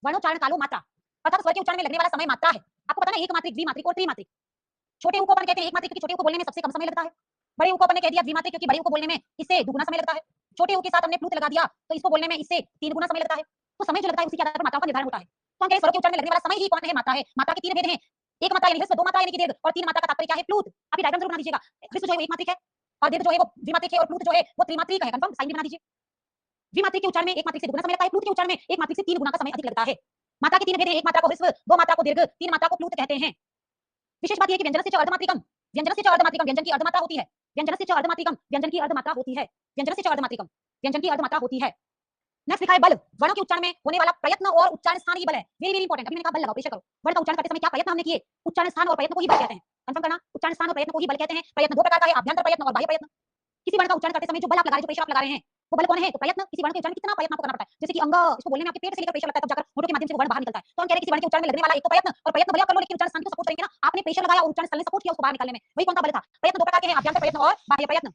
वर्णोच्चारण कालो मात्रा, अर्थात स्वर के उच्चारण में लगने वाला समय मात्रा है। आपको पता है एक मात्रिक, द्विमात्रिक और त्रिमात्रिक। छोटे ऊ को अपन कहते हैं एक मात्रिक, क्योंकि छोटे ऊ को बोलने में सबसे कम समय लगता है। बड़े ऊ को अपन ने कह दिया द्विमात्रिक, क्योंकि बड़े ऊ को बोलने में इससे दुगुना समय लगता है। छोटे ऊ के साथ हमने प्लूत लगा दिया तो इसको बोलने में इससे 3 गुना समय लगता है। तो समय जो लगता है उसी के आधार पर मात्राओं का निर्धारण होता है। तो हम कह रहे हैं स्वरों के उच्चारण में लगने वाला समय ही कौन है? मात्रा है। मात्रा के 3 भेद हैं, एक मात्रा यानी ह्रस्व, दो मात्रा यानी कि दीर्घ, और 3 मात्रा का तात्पर्य क्या है? प्लूत। आप ये डायग्राम जरूर बना दीजिएगा। ह्रस्व जो है वो एक मात्रिक है, और दीर्घ जो है वो द्विमात्रिक है, और प्लूत जो है वो त्रिमात्रिक है। कंफर्म, साइन भी बना दीजिए। द्विमात्रिक के उच्चारण में एक मात्रिक से दुगुना समय लगता है, प्लूत के उच्चारण में एक मात्रिक से 3 गुना का समय अधिक लगता है। मात्रा के 3 भेद हैं, एक मात्रा को ह्रस्व, दो मात्रा को दीर्घ, 3 मात्रा को प्लूत कहते हैं। विशेष बात यह है कि व्यंजनस्य च अर्धमात्रिकम, व्यंजनस्य च अर्धमात्रिकम, व्यंजन की अर्धमात्रा होती है। व्यंजनस्य च अर्धमात्रिकम, व्यंजन की अर्धमात्रा होती है। व्यंजनस्य च अर्धमात्रिकम, व्यंजन की अर्धमात्रा होती है। नेक्स्ट लिखा है बल, वर्णों के उच्चारण में होने वाला प्रयत्न और उच्चारण स्थान ही बल है। Very very important. अभी मैंने कहा बल लगाओ, प्रेशर करो। वर्ण का उच्चारण करते समय क्या प्रयत्न हमने किए, उच्चारण स्थान और प्रयत्न को ही बल कहते हैं। कंफर्म करना, उच्चारण स्थान और प्रयत्न को ही बल कहते हैं। प्रयत्न दो प्रकार का है, अभ्यंतर प्रयत्न और बाह्य प्रयत्न। किसी वर्ण का उच्चारण करते समय जो बल आप लगा रहे हैं, जो प्रेशर आप लगा रहे हैं, वो बल कौन है? तो प्रयत्न। किसी वर्ण के उच्चारण में कितना प्रयत्न आपको करना पड़ता है, जैसे कि अंग, इसको बोलने में आपके पेट से लेकर प्रेशर लगता है, तब जाकर होठों के माध्यम से वो वर्ण बाहर निकलता है। तो हम कह रहे हैं किसी वर्ण के उच्चारण में लगने वाला एक तो प्रयत्न, और प्रयत्न भले आप कर लो लेकिन उच्चारण स्थान को सपोर्ट करेंगे ना। आपने प्रेशर लगाया और उच्चारण स्थल ने सपोर्ट किया उसको बाहर निकालने में, वही कौन सा बल था? प्रयत्न दो प्रकार के हैं, अभ्यंतर प्रयत्न और बाह्य प्रयत्न।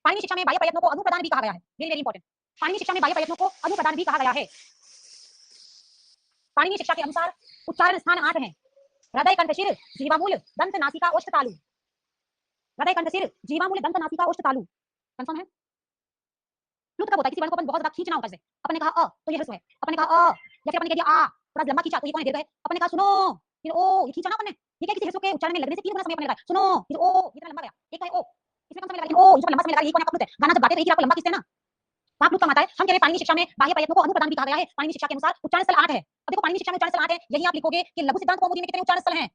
पाणिनि शिक्षा में बाह्य प्रयत्नों को अनुप्रदान भी कहा गया है। Very very important. पाणिनि शिक्षा में बाह्य प्रयत्नों को अनुप्रदान भी कहा गया है। पाणिनि शिक्षा के अनुसार उच्चारण स्थान 8 हैं। हृदय, कंठ, शिर, जीवामूल, दंत, नासिका, ओष्ठ, तालु। हृदय, कंठ, सिर, जीवामूल, दंत, नासिका, ओष्ठ, तालु। कंफर्म है? प्लुत कब होता है? किसी वर्ण को अपन बहुत ज्यादा खींचना होता है, जैसे अपन ने कहा अ तो ये ह्रस्व है, अपन ने कहा अ या फिर अपन ने कह दिया आ, थोड़ा लंबा खींचा तो ये कौन है? दीर्घ है। अपन ने कहा सुनो, फिर ओ, ये खींचा ना अपन ने, ये क्या किसी ह्रस्व के उच्चारण में लगने से 3 गुना समय अपन ने लगाया। सुनो, फिर ओ, ये इतना लंबा गया। एक है ओ, इसमें कम समय लगा, लेकिन ओ इसमें लंबा समय लगा, ये कौन है? प्लुत है। गाना जब गाते रहिए आपको लंबा खींचते हैं ना, वहां प्लुत कम आता है। हम कह रहे हैं पाणिनि शिक्षा में बाह्य प्रयत्नों को अनुप्रदान भी कहा गया है। पाणिनि शिक्षा के अनुसार उच्चारण स्थल 8 है। अब देखो पाणिनि शिक्षा में उच्चारण स्थल 8 है, यही आप लिखोगे कि लघु सिद्धांत कौमुदी में कितने उच्चारण स्थल हैं?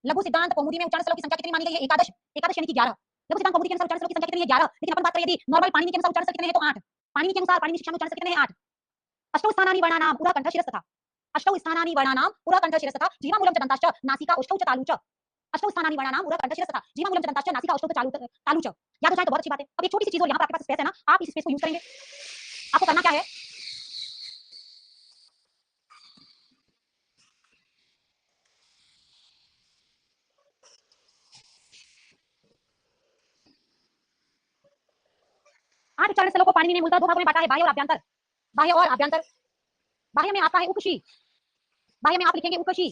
लघु सिद्धांत कौमुदी में उच्चारण स्थलों की संख्या कितनी मानी गई है? एकादश। एकादश यानी कि 11। लघु सिद्धांत कौमुदी के अनुसार उच्चारण स्थलों की संख्या कितनी है? 11। लेकिन अपन बात करें यदि नॉर्मल पाणिनि के अनुसार उच्चारण स्थल कितने हैं, तो 8। पाणिनि के अनुसार पाणिनि शिक्षा में उच्चारण स्थल कितने हैं? 8। अष्टौ स्थानानि वर्णानां पुरः कंठ शिरस् तथा। अष्टौ स्थानानि वर्णानां पुरः कंठ शिरस् तथा जीवामूलं च दन्ताश्च नासिका ओष्ठौ च तालु च। अष्टौ स्थानानि वर्णानां पुरः कंठ शिरस् तथा जीवामूलं च दन्ताश्च नासिका ओष्ठौ च तालु च। याद हो जाए तो बहुत अच्छी बात है। अब ये छोटी सी चीज और यहाँ पर आपके पास स्पेस है ना, आप इस स्पेस को यूज करेंगे। आपको करना क्या है, आठ उच्चारण स्थलों को पाणिनि ने मूलतः दो भागों में बांटा है, बाह्य और आभ्यंतर। बाह्य और आभ्यंतर। बाह्य में आपका है उपशी, बाह्य में आप लिखेंगे उपशी,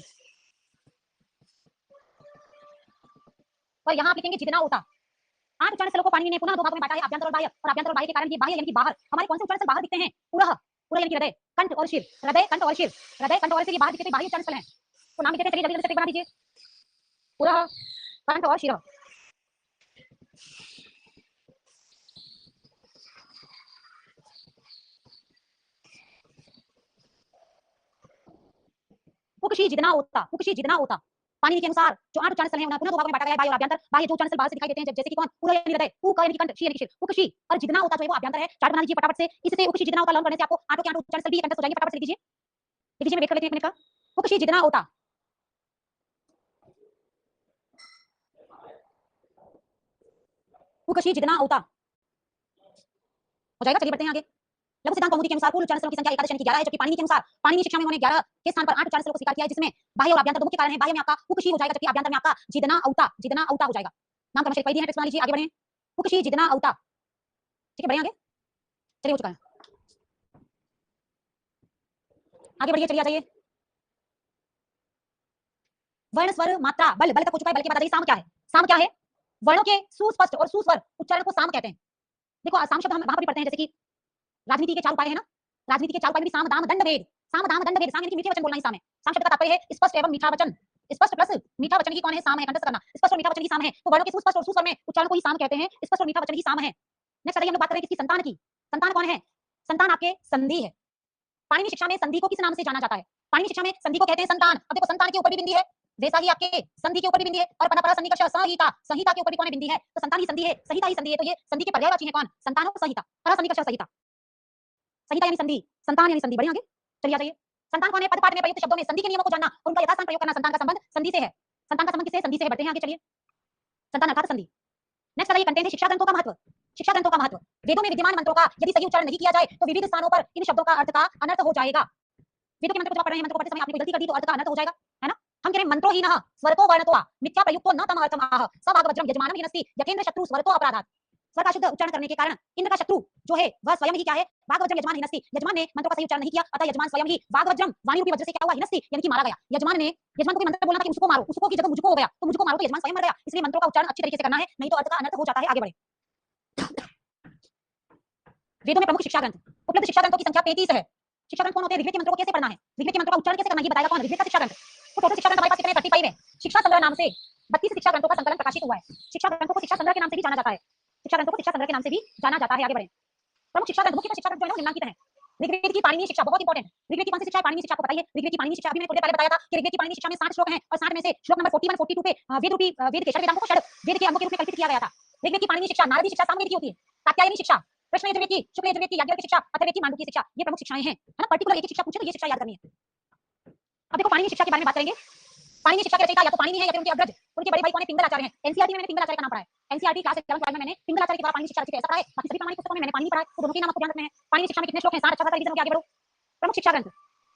और यहाँ आप लिखेंगे जितना होता। 8 उच्चारण स्थलों को पाणिनि ने पुनः दो भागों में बांटा है, आभ्यंतर और बाह्य। और आभ्यंतर और बाह्य के कारण ये बाह्य यानी कि बाहर, हमारे कौन से उच्चारण स्थल बाहर दिखते हैं? पुरः, पुरः यानी कि हृदय, कंठ और शिर। हृदय, कंठ और शिर, हृदय, कंठ और शिर ये बाहर दिखते हैं, बाह्य उच्चारण स्थल हैं। तो नाम लिखते हैं, चलिए जल्दी जल्दी से बना दीजिए। पुरः, कंठ और शिर। पुकशी जितना होता, पुकशी जितना होता। पाणिनि के अनुसार जो 8 उच्चारण स्थल हैं उन्हें पुनः दो भागों में बांटा गया है, बाह्य और आभ्यंतर। बाह्य जो उच्चारण स्थल बाहर से दिखाई देते हैं, जैसे कि कौन? पुरः यानी हृदय, उ का यानी कंठ, शी यानी शिर, पुकशी। और जितना होता जो है वो आभ्यंतर है। चार्ट बना लीजिए फटाफट से। इससे पुकशी जितना होता लर्न करने से आपको 8 के 8 उच्चारण स्थल भी कंठस्थ हो जाएंगे। फटाफट से लिख लीजिए, लिख लीजिए, मैं वेट कर लेती हूं 1 मिनट का। पुकशी जितना होता, पुकशी जितना होता हो जाएगा। चलिए बढ़ते हैं आगे। लघु सिद्धांत कौमुदी के अनुसार कुल उच्चारण स्थलों की संख्या एकादश यानी कि 11 है, जबकि पाणिनि के अनुसार पाणिनि शिक्षा में उन्होंने 11 के स्थान पर 8 उच्चारण स्थलों को स्वीकार किया है, जिसमें बाह्य और आभ्यंतर दो मुख्य कारण है। बाह्य में आपका पुकशी हो जाएगा, जबकि आभ्यंतर में आपका जितना औता, जितना औता हो जाएगा। नाम क्रमशः लिख दिए हैं, टेक्स्ट बना लीजिए, आगे बढ़ें। पुकशी जितना औता, ठीक है, बढ़ें आगे। चलिए हो चुका है, आगे बढ़िए, चलिए आ जाइए। वर्ण, स्वर, मात्रा, बल, बल तक हो चुका है। बल के बाद आ जाइए साम क्या है? साम क्या है? वर्णों के सुस्पष्ट और सुस्वर उच्चारण को साम कहते हैं। देखो साम शब्द हम वहां पर भी पढ़ते हैं, जैसे कि राजनीति के 4 उपाय है ना, राजनीति के 4 उपाय में भी साम, दाम, दंड, भेद। साम, दाम, दंड, भेद। साम यानी कि मीठे वचन बोलना ही साम है। साम शब्द का तात्पर्य है स्पष्ट एवं मीठा वचन। स्पष्ट प्लस मीठा वचन ही कौन है? साम है, कंठस्थ करना। स्पष्ट और मीठा वचन ही साम है। तो वर्णों के सुस्पष्ट और सुस्वर में उच्चारण को ही साम कहते हैं। स्पष्ट और मीठा वचन ही साम है। नेक्स्ट आइए हम लोग बात करें किसकी? संतान की। संतान कौन है? संतान आपके संधि है। पाणिनि शिक्षा में संधि को किस नाम से जाना जाता है? पाणिनि शिक्षा में संधि को कहते हैं संतान। अब देखो संतान के ऊपर भी बिंदी है, जैसा ही आपके संधि के ऊपर भी बिंदी है, और परा सन्निकर्ष संहिता, संहिता के ऊपर भी कौन है? बिंदी है। तो संतान ही संधि है, संहिता ही संधि है। तो ये संधि के पर्यायवाची है कौन? संतान और संहिता। परा सन्निकर्ष संहिता, संहिता यानी संधि, संतान यानी संधि। बढ़िया आगे चलिए आ जाइए। संतान कौन है? पद पाठ में प्रयुक्त शब्दों में संधि के नियमों को जानना और उनका यथास्थान प्रयोग करना। संतान का संबंध संधि से है। संतान का संबंध किससे? संधि से है। बढ़ते हैं आगे, चलिए। संतान अर्थात संधि। नेक्स्ट आइए, कंटेंट है शिक्षा ग्रंथों का महत्व। शिक्षा ग्रंथों का महत्व। वेदों में विद्यमान मंत्रों का यदि सही उच्चारण नहीं किया जाए तो विविध स्थानों पर इन शब्दों का अर्थ का अनर्थ हो जाएगा। वेदों के मंत्र को जब पढ़ रहे हैं, मंत्र को पढ़ते समय आपने कोई गलती कर दी तो अर्थ का अनर्थ हो जाएगा, है ना। हम कह रहे हैं मंत्रो ही नः स्वरतो वर्णतो मिथ्या प्रयुक्तो न तम अर्थमाह स भागवज्रम यजमानम हिनस्ति यकेंद्र शत्रु स्वरतो अपराधात्। स्वर का शुद्ध उच्चारण करने के कारण इंद्र का शत्रु जो है वह स्वयं ही क्या है? भागवज्रम यजमान हिनस्ति। यजमान ने मंत्रों का सही उच्चारण नहीं किया, अतः यजमान स्वयं ही भागवज्रम वाणी रूपी वज्र से क्या हुआ? हिनस्ति यानी कि मारा गया। यजमान को भी मंत्र बोलना था कि उसको मारो, उसको की जगह मुझको हो गया तो मुझको मारो, तो यजमान स्वयं मर गया। इसलिए मंत्रों का उच्चारण अच्छी तरीके से करना है, नहीं तो अर्थ का अनर्थ हो जाता है। आगे बढ़े। वेदों में प्रमुख शिक्षा ग्रंथ। उपलब्ध शिक्षा ग्रंथों की संख्या 33 है। शिक्षा ग्रंथ कौन होते हैं? ऋग्वेद के मंत्रों को कैसे पढ़ना है, ऋग्वेद के मंत्रों का उच्चारण कैसे करना है, ये बताएगा कौन? ऋग्वेद का शिक्षा ग्रंथ। तो टोटल शिक्षा ग्रंथ हमारे पास कितने? 35 है। शिक्षा संग्रह नाम से 32 शिक्षा ग्रंथों का संकलन प्रकाशित हुआ है। शिक्षा ग्रंथों को शिक्षा संग्रह के नाम से भी जाना जाता है। शिक्षा ग्रंथों को शिक्षा संग्रह के नाम से भी जाना जाता है। आगे बढ़े। प्रमुख शिक्षा ग्रंथ, मुख्य शिक्षा ग्रंथ जो है निम्नलिखित है। ऋग्वेद की पाणिनीय शिक्षा बहुत इंपॉर्टेंट। ऋग्वेद की कौन सी शिक्षा है? पाणिनीय शिक्षा। आपको बताइए ऋग्वेद की पाणिनीय शिक्षा। अभी मैंने थोड़ी देर पहले बताया था कि ऋग्वेद की पाणिनीय शिक्षा में 60 श्लोक हैं और 60 में से श्लोक नंबर 41 42 पे वेद रूपी वेद के षड वेदांगों को षड वेद के अंगों के रूप में कल्पित किया गया था। ऋग्वेद की पाणिनीय शिक्षा नारदी शिक्षा सामवेद की होती है। कात्यायनी शिक्षा कृष्ण यजुर्वेद की, शुक्ल यजुर्वेद की, याज्ञवल्क्य शिक्षा, अथर्ववेद की, मांडुक्य शिक्षा, ये प्रमुख शिक्षाएं हैं, है ना। पर्टिकुलर एक ही शिक्षा पूछे तो ये शिक्षा याद करनी है। अब देखो पाणिनि शिक्षा के बारे में बात करेंगे। पाणिनि शिक्षा के रचयिता या तो पाणिनि है या फिर उनके अग्रज, उनके बड़े भाई कौन है, पिंगल आचार्य हैं। एनसीईआरटी में मैंने पिंगल आचार्य का नाम पढ़ा है। एनसीईआरटी क्लास 11 12 में मैंने पिंगल आचार्य के द्वारा पाणिनि शिक्षा रचित है ऐसा पढ़ा है। बाकी सभी प्रामाणिक पुस्तकों में मैंने पाणिनि पढ़ा है, तो दोनों के नाम आपको ध्यान रखने हैं। पाणिनि शिक्षा में कितने श्लोक हैं, 60 अच्छा खासा रिवीजन हो गया, आगे बढ़ो। प्रमुख शिक्षा ग्रंथ,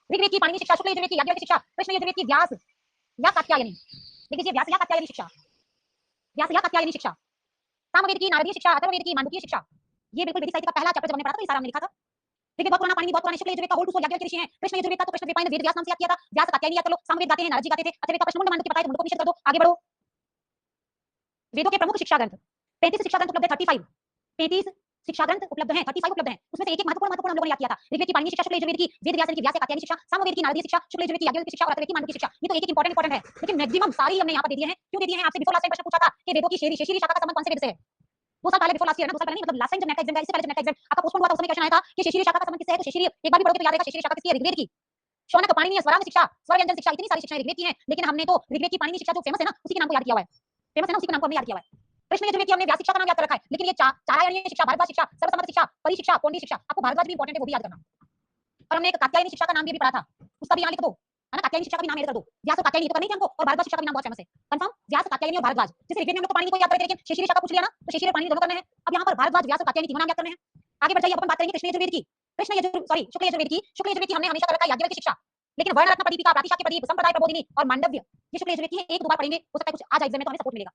ऋग्वेद की पाणिनि शिक्षा, शुक्ल यजुर्वेद की, याज्ञवल्क्य शिक्षा, कृष्ण यजुर्वेद की, व्यास या कात्यायनी, देख लीजिए व्यास या कात्यायनी शिक्षा, व्यास या कात्यायनी शिक्षा, सामवेद की, नारदीय शिक्षा, अथर्ववेद की, मांडुक्य शिक्षा। ये बिल्कुल वैदिक साहित्य का पहला चैप्टर जब हमने पढ़ा था तो ये सारा हमने लिखा था। देखिए बहुत पुराना पाणिनि, बहुत पुराने, शुक्ल यजुर्वेद का होल टू सोल याज्ञवल्क्य ऋषि हैं। कृष्ण यजुर्वेद का तो कृष्ण द्वैपायन ने वेद व्यास नाम से याद किया था, व्यास कात्यायनी याद कर लो, सामवेद गाते हैं नारद जी गाते थे, अथर्ववेद का प्रश्नमुंड मांडुक्य पता है तो मुंडकोपनिषद कर दो, आगे बढ़ो। वेदों के प्रमुख शिक्षा ग्रंथ, 35 शिक्षा ग्रंथ उपलब्ध है, 35 35 शिक्षा ग्रंथ उपलब्ध हैं, 35 उपलब्ध हैं। उसमें से एक महत्वपूर्ण महत्वपूर्ण हम लोगों ने याद किया था। ऋग्वेद की पाणिनि शिक्षा, शुक्ल यजुर्वेद की वेद व्यास की व्यास कात्यायनी शिक्षा, सामवेद की नारदीय शिक्षा, शुक्ल यजुर्वेद की याज्ञवल्क्य शिक्षा और अथर्ववेद की मांडुक्य शिक्षा। ये तो एक इंपॉर्टेंट है, लेकिन मैक्सिमम सारी हमने यहाँ पर दे दिए हैं। क्यों दे दिए हैं, आपसे बिफोर लास्ट टाइम प्रश्न पूछा था कि वेदों की शेषी शाखा का संबंध कौन से वेद से है। 2 साल पहले, बिफोर लास्ट ईयर ना, 2 साल पहले नहीं, मतलब लास्ट टाइम जब नेट एग्जाम था, इससे पहले जब नेट एग्जाम आपका पोस्टपोन हुआ था, उसमें क्वेश्चन आया था कि शेषी शाखा का संबंध किससे है, तो शेषी एक बार भी पढ़ोगे तो याद रहेगा, शेषी शाखा किसकी है, ऋग्वेद की। शौनक पाणिनि स्वरांग शिक्षा, स्वर व्यंजन शिक्षा, इतनी सारी शिक्षाएं ऋग्वेद की हैं, लेकिन हमने तो ऋग्वेद की पाणिनि शिक्षा जो फेमस है ना, उसी के नाम को याद किया हुआ है। फेमस है ना, उसी के नाम को हमने याद किया हुआ है। कृष्ण यजुर्वेद की हमने व्यास शिक्षा का नाम याद कर रखा है, लेकिन ये चारायणीय शिक्षा, भारद्वाज शिक्षा, सर्वसम्मत शिक्षा, परिशिक्षा, पौंडी शिक्षा, आपको भारद्वाज भी इंपॉर्टेंट है, वो भी याद करना। और हमने एक कात्यायनी शिक्षा का नाम भी पढ़ा था, उसका भी यहाँ लिख दो, है ना, कात्यायनी शिक्षा का भी नाम याद कर दो। व्यास और कात्यायनी तो करनी थी हमको, और भारद्वाज शिक्षा का भी नाम बहुत फेमस है, कंफर्म, व्यास कात्यायनी और भारद्वाज। जैसे ऋग्वेद में हम लोग तो पाणिनि को याद करते थे, लेकिन शेषी शाखा पूछ लिया ना, तो शेषी और पाणिनि दोनों करने हैं। अब यहाँ पर भारद्वाज, व्यास और कात्यायनी तीनों नाम याद करने हैं। आगे बढ़ जाइए, अपन बात करेंगे कृष्ण यजुर्वेद की, शुक्ल यजुर्वेद की। शुक्ल यजुर्वेद की हमने हमेशा कर रखा है याज्ञवल्क्य शिक्षा, लेकिन वर्णरत्न प्रदीपिका, प्रातिशाख्य प्रदीप, संप्रदाय प्रबोधिनी और मांडव्य, ये शुक्ल यजुर्वेद की है। एक दो बार पढ़ेंगे, हो सकता है कुछ आज एग्जाम में तो हमें सपोर्ट मिलेगा।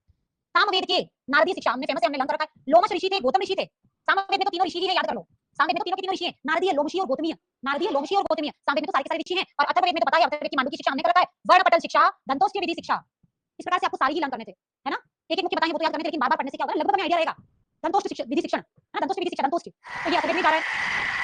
सामवेद के नारदीय शिक्षा हमने फेमस है, हमने लर्न कर रखा है। लोमश ऋषि थे, गौतम ऋषि थे। सामवेद में तो तीनों ऋषि ही है, याद कर लो। सामवेद में तो तीनों के तीनों ऋषि हैं, नारदीय, लोमशी और गौतमीय। नारदीय, लोमशी और गौतमीय, सामवेद में तो सारे के सारे ऋषि हैं। और अथर्ववेद में तो पता है, अथर्ववेद की मांडुक्य शिक्षा हमने कर रखा है। वर्णपटल शिक्षा, दंतोष्ठ्य विधि शिक्षा, इस प्रकार से आपको सारी ही लर्न करने थे, है ना। एक एक मुख्य बताएं वो तो याद करने थे, लेकिन बार बार पढ़ने से क्या होगा, लगभग हमें आइडिया रहेगा। दंतोष्ठ शिक्षा विधि शिक्षण, है ना, दंतोष्ठ विधि शिक्षा, दंतोष्ठ, तो ये अथर्ववेद में जा रहा है।